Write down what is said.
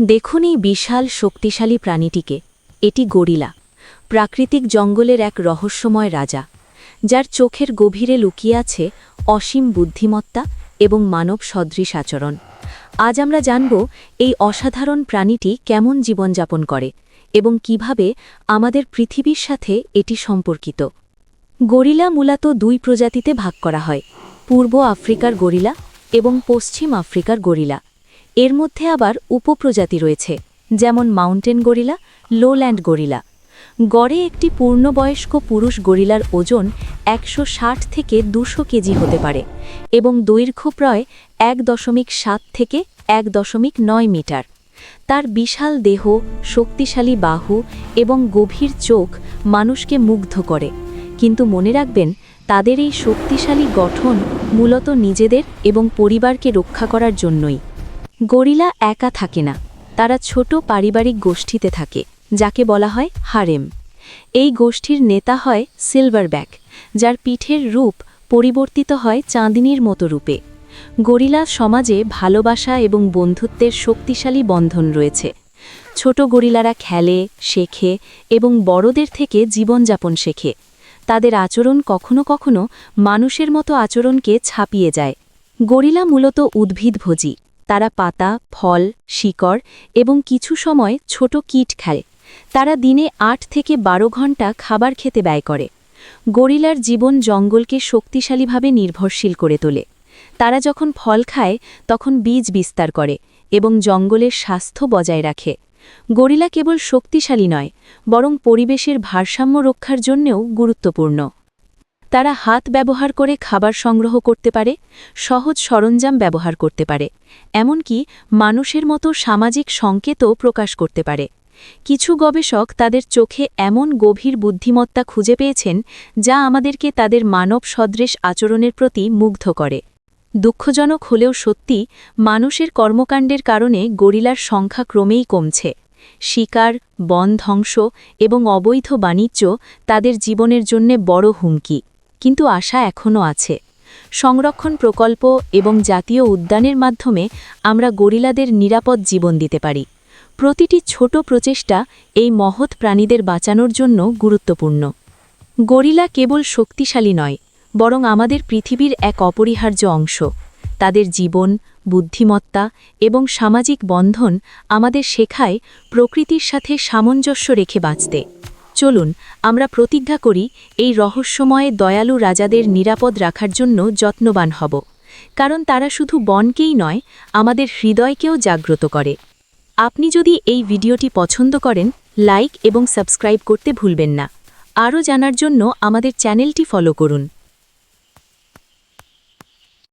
দেখুন এই বিশাল শক্তিশালী প্রাণীটিকে। এটি গরিলা, প্রাকৃতিক জঙ্গলের এক রহস্যময় রাজা, যার চোখের গভীরে লুকিয়ে আছে অসীম বুদ্ধিমত্তা এবং মানব সদৃশ আচরণ। আজ আমরা জানব এই অসাধারণ প্রাণীটি কেমন জীবনযাপন করে এবং কিভাবে আমাদের পৃথিবীর সাথে এটি সম্পর্কিত। গরিলা মূলত দুই প্রজাতিতে ভাগ করা হয়, পূর্ব আফ্রিকার গরিলা এবং পশ্চিম আফ্রিকার গরিলা। এর মধ্যে আবার উপপ্রজাতি রয়েছে, যেমন মাউন্টেন গরিলা, লোল্যান্ড গরিলা। গড়ে একটি পূর্ণবয়স্ক পুরুষ গরিলার ওজন ১৬০ থেকে ২০০ কেজি হতে পারে এবং দৈর্ঘ্য প্রায় ১.৭ থেকে ১.৯ মিটার। তার বিশাল দেহ, শক্তিশালী বাহু এবং গভীর চোখ মানুষকে মুগ্ধ করে, কিন্তু মনে রাখবেন, তাদের এই শক্তিশালী গঠন মূলত নিজেদের এবং পরিবারকে রক্ষা করার জন্যই। গরিলা একা থাকে না, তারা ছোট পারিবারিক গোষ্ঠীতে থাকে, যাকে বলা হয় হারেম। এই গোষ্ঠীর নেতা হয় সিলভারব্যাক, যার পিঠের রূপ পরিবর্তিত হয় চাঁদনির মতো রূপে। গরিলা সমাজে ভালোবাসা এবং বন্ধুত্বের শক্তিশালী বন্ধন রয়েছে। ছোট গরিলারা খেলে, শেখে এবং বড়দের থেকে জীবনযাপন শেখে। তাদের আচরণ কখনো কখনো মানুষের মতো আচরণকে ছাপিয়ে যায়। গরিলা মূলত উদ্ভিদভোজী। তারা পাতা, ফল, শিকড় এবং কিছু সময় ছোট কীট খায়। তারা দিনে ৮ থেকে ১২ ঘন্টা খাবার খেতে ব্যয় করে। গরিলার জীবন জঙ্গলকে শক্তিশালীভাবে নির্ভরশীল করে তোলে। তারা যখন ফল খায় তখন বীজ বিস্তার করে এবং জঙ্গলের স্বাস্থ্য বজায় রাখে। গরিলা কেবল শক্তিশালী নয়, বরং পরিবেশের ভারসাম্য রক্ষার জন্যও গুরুত্বপূর্ণ। তারা হাত ব্যবহার করে খাবার সংগ্রহ করতে পারে, সহজ সরঞ্জাম ব্যবহার করতে পারে, এমনকি মানুষের মতো সামাজিক সংকেতও প্রকাশ করতে পারে। কিছু গবেষক তাদের চোখে এমন গভীর বুদ্ধিমত্তা খুঁজে পেয়েছেন, যা আমাদেরকে তাদের মানব সদৃশ আচরণের প্রতি মুগ্ধ করে। দুঃখজনক হলেও সত্যি, মানুষের কর্মকাণ্ডের কারণে গরিলার সংখ্যা ক্রমেই কমছে। শিকার, বন ধ্বংস এবং অবৈধ বাণিজ্য তাদের জীবনের জন্য বড় হুমকি, কিন্তু আশা এখনও আছে। সংরক্ষণ প্রকল্প এবং জাতীয় উদ্যানের মাধ্যমে আমরা গরিলাদের নিরাপদ জীবন দিতে পারি। প্রতিটি ছোট প্রচেষ্টা এই মহৎ প্রাণীদের বাঁচানোর জন্য গুরুত্বপূর্ণ। গরিলা কেবল শক্তিশালী নয়, বরং আমাদের পৃথিবীর এক অপরিহার্য অংশ। তাদের জীবন, বুদ্ধিমত্তা এবং সামাজিক বন্ধন আমাদের শেখায় প্রকৃতির সাথে সামঞ্জস্য রেখে বাঁচতে। চলুন আমরা প্রতিজ্ঞা করি এই রহস্যময় দয়ালু রাজাদের নিরাপদ রাখার জন্য যত্নবান হব, কারণ তারা শুধু বনকেই নয়, আমাদের হৃদয়কেও জাগ্রত করে। আপনি যদি এই ভিডিওটি পছন্দ করেন, লাইক এবং সাবস্ক্রাইব করতে ভুলবেন না। আরও জানার জন্য আমাদের চ্যানেলটি ফলো করুন।